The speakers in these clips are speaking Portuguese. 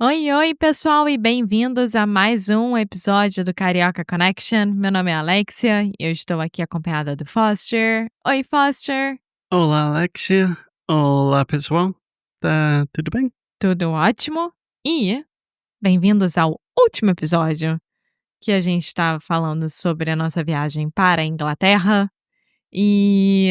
Oi, oi, pessoal, e bem-vindos a mais um episódio do Carioca Connection. Meu nome é Alexia e eu estou aqui acompanhada do Foster. Oi, Foster. Olá, Alexia. Olá, pessoal. Tá tudo bem? Tudo ótimo? E bem-vindos ao último episódio que a gente estava falando sobre a nossa viagem para a Inglaterra. E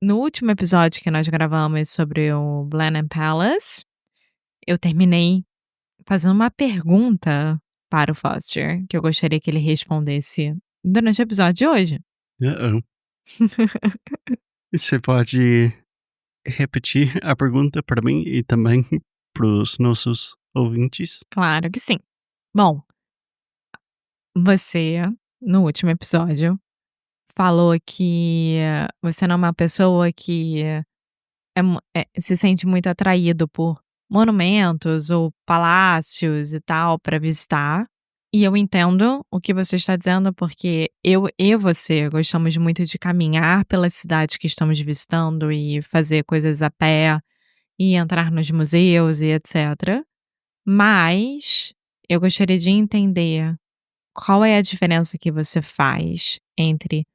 no último episódio que nós gravamos sobre o Blenheim Palace, eu terminei fazendo uma pergunta para o Foster, que eu gostaria que ele respondesse durante o episódio de hoje. Uh-oh. Você pode repetir a pergunta para mim e também para os nossos ouvintes? Claro que sim. Bom, você, no último episódio, falou que você não é uma pessoa que se sente muito atraído por monumentos ou palácios e tal para visitar. E eu entendo o que você está dizendo, porque eu e você gostamos muito de caminhar pelas cidades que estamos visitando e fazer coisas a pé e entrar nos museus e etc. Mas eu gostaria de entender qual é a diferença que você faz entre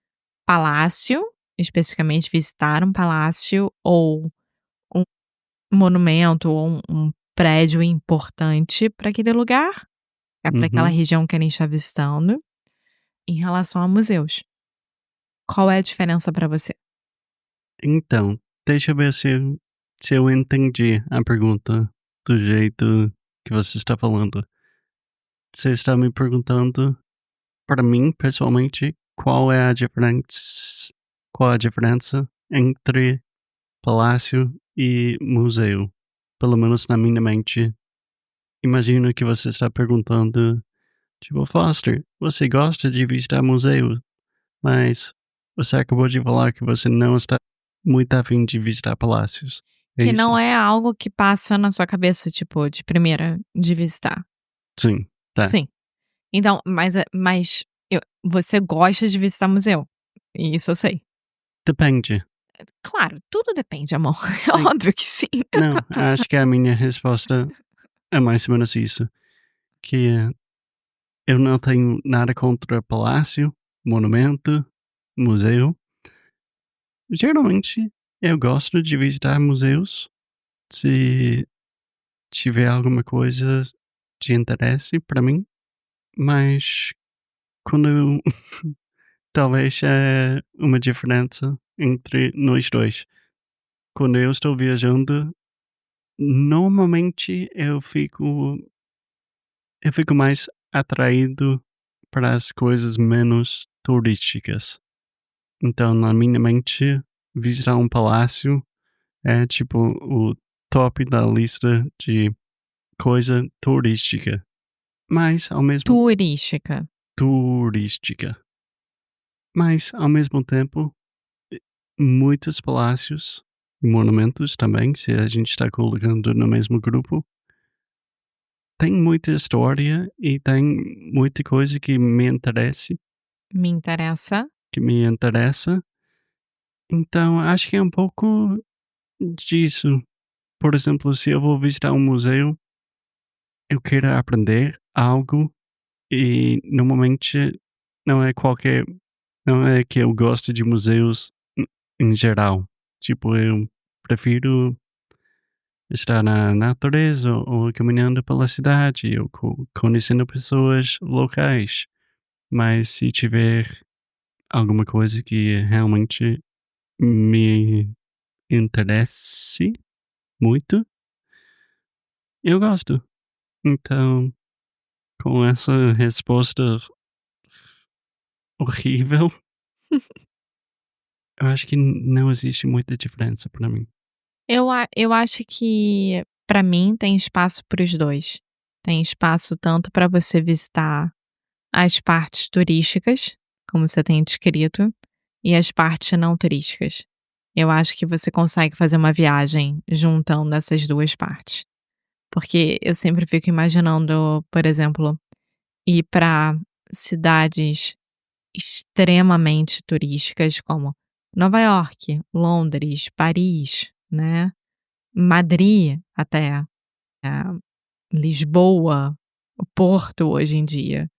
palácio, especificamente visitar um palácio, ou um monumento, ou um prédio importante para aquele lugar, para aquela Uhum. região que a gente está visitando, em relação a museus. Qual é a diferença para você? Então, deixa eu ver se eu entendi a pergunta do jeito que você está falando. Você está me perguntando, para mim, pessoalmente, qual a diferença entre palácio e museu? Pelo menos na minha mente. Imagino que você está perguntando, tipo, Foster, você gosta de visitar museus, mas você acabou de falar que você não está muito afim de visitar palácios. É Que isso? não é algo que passa na sua cabeça, tipo, de primeira, de visitar. Sim, tá. Sim. Então, você gosta de visitar museu? Isso eu sei. Depende. Claro, tudo depende, amor. Sim. É óbvio que sim. Não, acho que a minha resposta é mais ou menos isso. Que eu não tenho nada contra palácio, monumento, museu. Geralmente, eu gosto de visitar museus se tiver alguma coisa de interesse para mim, mas quando eu talvez é uma diferença entre nós dois. Quando eu estou viajando, normalmente eu fico mais atraído para as coisas menos turísticas. Então, na minha mente, visitar um palácio é tipo o top da lista de coisa turística. Mas ao mesmo Turística. turística. Mas, ao mesmo tempo, eh, muitos palácios e monumentos também, se a gente está colocando no mesmo grupo, tem muita história e tem muita coisa Me interessa. que me interessa. Então, acho que é um pouco disso. Por exemplo, se eu vou visitar um museu, eu quero aprender algo e normalmente não é qualquer não é que eu gosto de museus em geral. Tipo, eu prefiro estar na natureza ou caminhando pela cidade ou conhecendo pessoas locais. Mas se tiver alguma coisa que realmente me interesse muito, eu gosto. Então, com essa resposta horrível, eu acho que não existe muita diferença para mim. Eu acho que, pra mim, tem espaço para os 2. Tem espaço tanto para você visitar as partes turísticas, como você tem descrito, e as partes não turísticas. Eu acho que você consegue fazer uma viagem juntando essas 2 partes. Porque eu sempre fico imaginando, por exemplo, ir para cidades extremamente turísticas como Nova York, Londres, Paris, né, Madrid até. Lisboa, o Porto hoje em dia,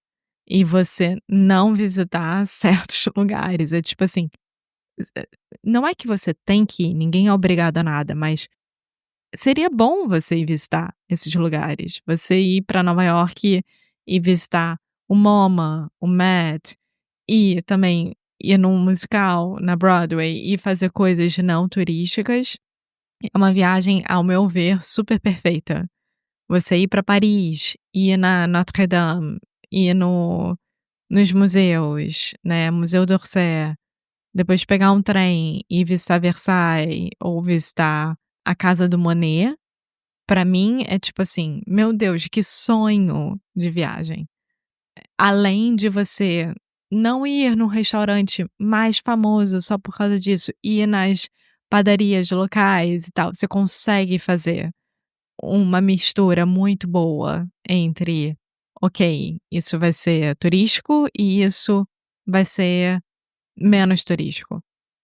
e você não visitar certos lugares. É tipo assim, não é que você tem que ir, ninguém é obrigado a nada, mas seria bom você ir visitar esses lugares. Você ir para Nova York e visitar o MoMA, o Met, e também ir num musical na Broadway e fazer coisas não turísticas. É uma viagem, ao meu ver, super perfeita. Você ir para Paris, ir na Notre Dame, ir nos museus, né, Museu d'Orsay, depois pegar um trem e visitar Versailles ou visitar a casa do Monet, pra mim é tipo assim, meu Deus, que sonho de viagem. Além de você não ir num restaurante mais famoso só por causa disso, ir nas padarias locais e tal, você consegue fazer uma mistura muito boa entre, ok, isso vai ser turístico e isso vai ser menos turístico.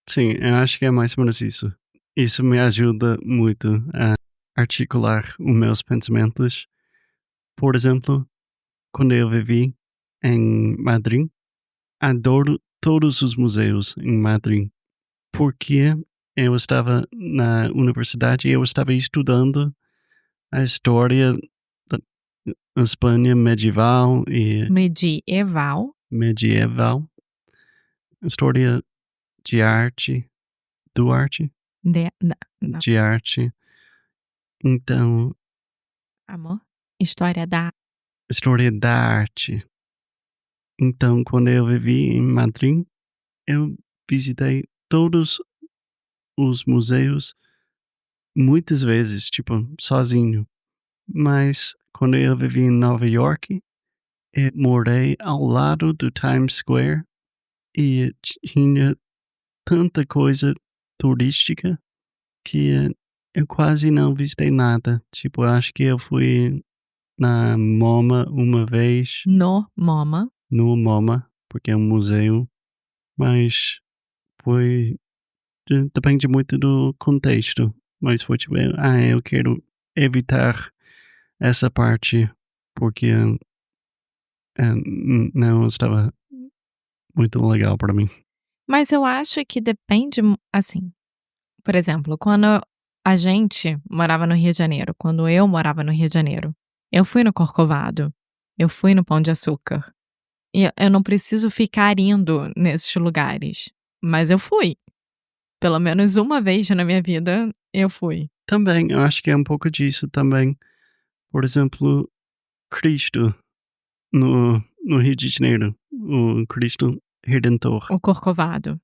Sim, eu acho que é mais ou menos isso. Isso me ajuda muito a articular os meus pensamentos. Por exemplo, quando eu vivi em Madrid, adoro todos os museus em Madrid, porque eu estava na universidade e eu estava estudando a história da Espanha medieval e Medieval, medieval, história de arte, do arte, não, de arte. Então, amor, história da história da arte. Então, quando eu vivi em Madrid, eu visitei todos os museus muitas vezes, tipo, sozinho. Mas quando eu vivi em Nova York, eu morei ao lado do Times Square e tinha tanta coisa turística que eu quase não visitei nada. Tipo, acho que eu fui na MoMA uma vez, no MoMA. no MoMA, porque é um museu, mas foi depende muito do contexto, mas foi tipo, eu quero evitar essa parte, porque, não estava muito legal para mim. Mas eu acho que depende assim, por exemplo, quando a gente morava no Rio de Janeiro, quando eu morava no Rio de Janeiro, eu fui no Corcovado, eu fui no Pão de Açúcar, e eu não preciso ficar indo nesses lugares, mas eu fui. Pelo menos uma vez na minha vida, eu fui. Também, eu acho que é um pouco disso também. Por exemplo, Cristo no Rio de Janeiro, o Cristo Redentor. O Corcovado.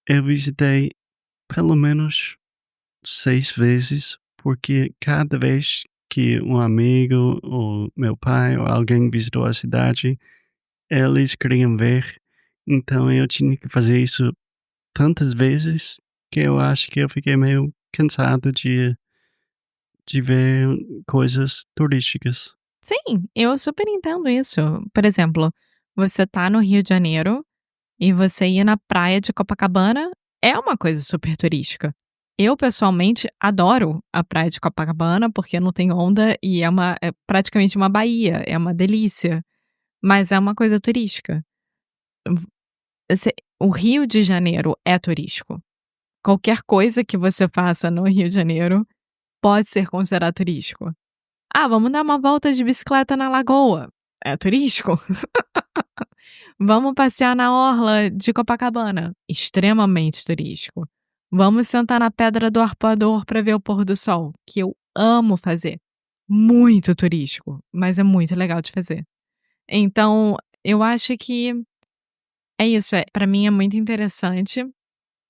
Eu visitei pelo menos 6 vezes, porque cada vez que um amigo ou meu pai ou alguém visitou a cidade, eles queriam ver, então eu tinha que fazer isso tantas vezes que eu acho que eu fiquei meio cansado de ver coisas turísticas. Sim, eu super entendo isso. Por exemplo, você tá no Rio de Janeiro e você ir na praia de Copacabana é uma coisa super turística. Eu, pessoalmente, adoro a praia de Copacabana porque não tem onda e é praticamente uma baía, é uma delícia, mas é uma coisa turística. V o Rio de Janeiro é turístico. Qualquer coisa que você faça no Rio de Janeiro pode ser considerado turístico. "Ah, vamos dar uma volta de bicicleta na lagoa", é turístico. "Vamos passear na orla de Copacabana", extremamente turístico. "Vamos sentar na Pedra do Arpoador para ver o pôr do sol", que eu amo fazer, muito turístico, mas é muito legal de fazer. Então, eu acho que é isso, pra mim é muito interessante,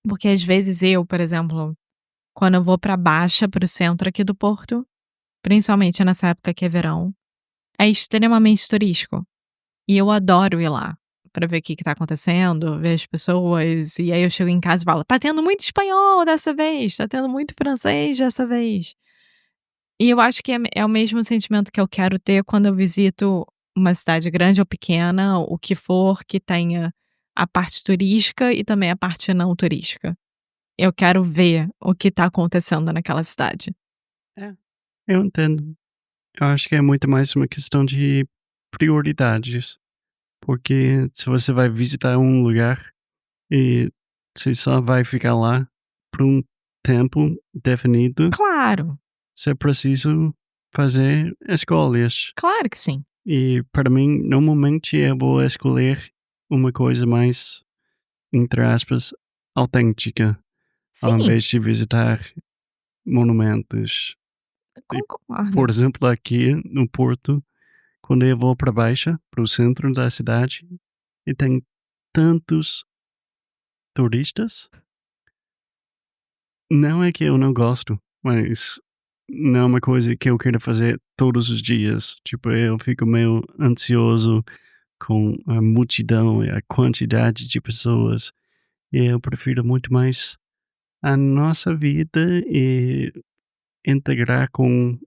porque às vezes eu, por exemplo, quando eu vou pra Baixa, para o centro aqui do Porto, principalmente nessa época que é verão, é extremamente turístico. E eu adoro ir lá, pra ver o que que tá acontecendo, ver as pessoas, e aí eu chego em casa e falo: "Tá tendo muito espanhol dessa vez, tá tendo muito francês dessa vez". E eu acho que é o mesmo sentimento que eu quero ter quando eu visito uma cidade grande ou pequena, o que for que tenha a parte turística e também a parte não turística. Eu quero ver o que tá acontecendo naquela cidade. É, eu entendo. Eu acho que é muito mais uma questão de prioridades, porque se você vai visitar um lugar e você só vai ficar lá por um tempo definido, Claro, você precisa fazer escolhas. claro que sim. E para mim, normalmente eu vou escolher uma coisa mais, entre aspas, autêntica, ao Sim, invés de visitar monumentos. E, concordo. por exemplo, aqui no Porto, quando eu vou para Baixa, para o centro da cidade, e tem tantos turistas, não é que eu não gosto, mas não é uma coisa que eu queira fazer todos os dias. Tipo, eu fico meio ansioso com a multidão e a quantidade de pessoas. E eu prefiro muito mais a nossa vida e integrar com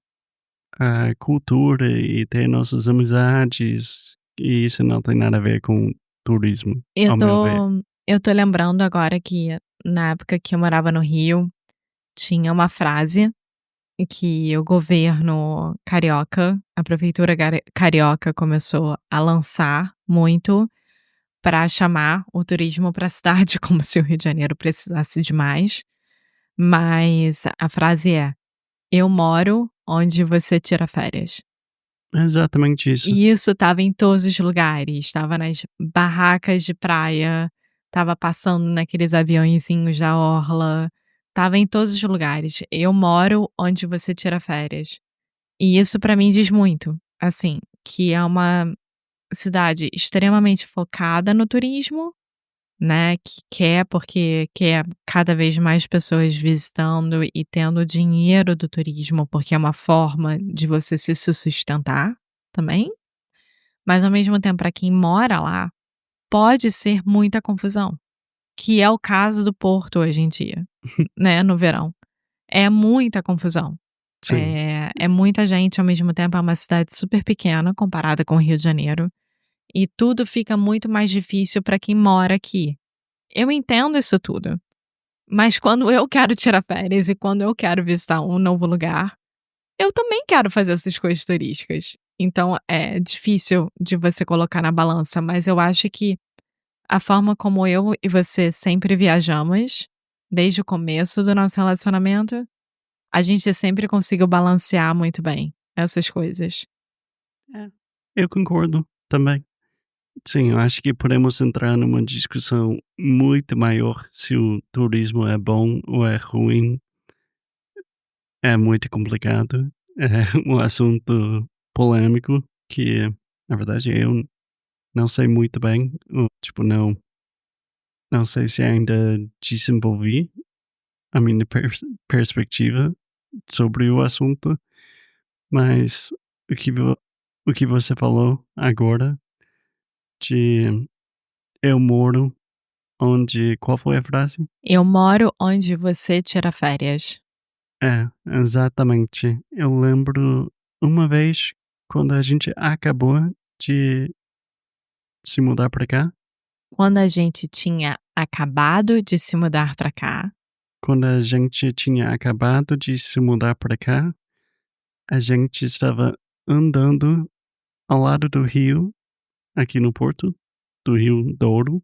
a cultura e ter nossas amizades. E isso não tem nada a ver com turismo, Eu ao meu ver. tô eu tô lembrando agora que na época que eu morava no Rio, tinha uma frase que o governo carioca, a prefeitura carioca começou a lançar muito para chamar o turismo para a cidade, como se o Rio de Janeiro precisasse de mais, mas a frase é: "Eu moro onde você tira férias". É exatamente isso. E isso estava em todos os lugares, estava nas barracas de praia, estava passando naqueles aviõezinhos da orla, estava em todos os lugares. "Eu moro onde você tira férias". E isso pra mim diz muito, assim, que é uma cidade extremamente focada no turismo, né, que quer porque quer cada vez mais pessoas visitando e tendo dinheiro do turismo, porque é uma forma de você se sustentar também, mas ao mesmo tempo para quem mora lá, pode ser muita confusão, que é o caso do Porto hoje em dia, né, no verão. É muita confusão. Sim. É muita gente ao mesmo tempo, é uma cidade super pequena comparada com o Rio de Janeiro, e tudo fica muito mais difícil para quem mora aqui. Eu entendo isso tudo, mas quando eu quero tirar férias e quando eu quero visitar um novo lugar, eu também quero fazer essas coisas turísticas. Então é difícil de você colocar na balança, mas eu acho que a forma como eu e você sempre viajamos, desde o começo do nosso relacionamento, a gente sempre conseguiu balancear muito bem essas coisas. É, eu concordo também. Sim, eu acho que podemos entrar numa discussão muito maior se o turismo é bom ou é ruim. É muito complicado. É um assunto polêmico que, na verdade, eu não sei muito bem. Tipo, não sei se ainda desenvolvi a minha perspectiva sobre o assunto, mas o que, o que você falou agora de eu moro onde. Qual foi a frase? Eu moro onde você tira férias. É, exatamente. Eu lembro uma vez quando a gente acabou de se mudar pra cá, Quando a gente tinha acabado de se mudar pra cá, quando a gente tinha acabado de se mudar pra cá, a gente estava andando ao lado do rio, aqui no Porto, do Rio Douro.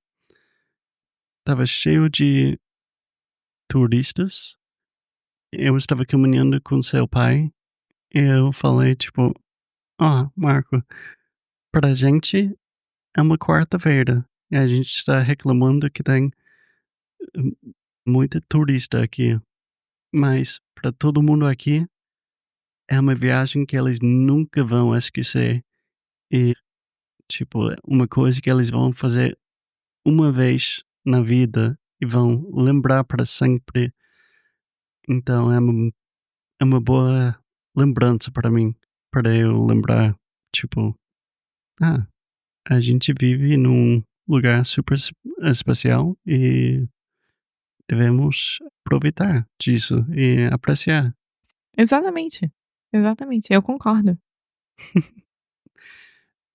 Estava cheio de turistas. Eu estava caminhando com seu pai e eu falei tipo: "Ó, Marco, pra gente é uma quarta-feira e a gente está reclamando que tem hum, muita turista aqui, mas para todo mundo aqui é uma viagem que eles nunca vão esquecer e, tipo, é uma coisa que eles vão fazer uma vez na vida e vão lembrar para sempre. Então é uma boa lembrança para mim, para eu lembrar, tipo, ah, a gente vive num lugar super especial e devemos aproveitar disso e apreciar. exatamente, exatamente, eu concordo.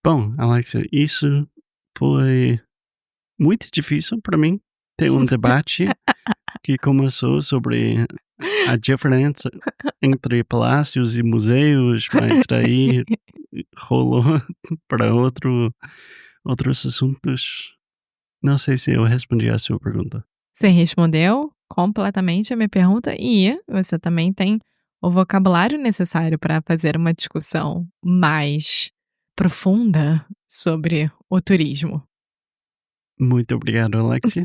Bom, Alexa, isso foi muito difícil para mim ter um debate que começou sobre a diferença entre palácios e museus, mas daí rolou para outros assuntos. Não sei se eu respondi a sua pergunta. Você respondeu completamente a minha pergunta e você também tem o vocabulário necessário para fazer uma discussão mais profunda sobre o turismo. Muito obrigado, Alexia.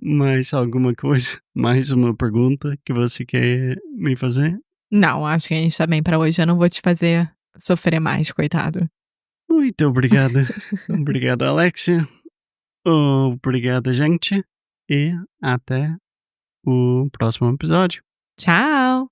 Mais alguma coisa? Mais uma pergunta que você quer me fazer? Não, acho que a gente tá bem pra hoje, eu não vou te fazer sofrer mais, coitado. Muito obrigado. Obrigado, Alexia. Obrigado, gente. E até o próximo episódio. Tchau.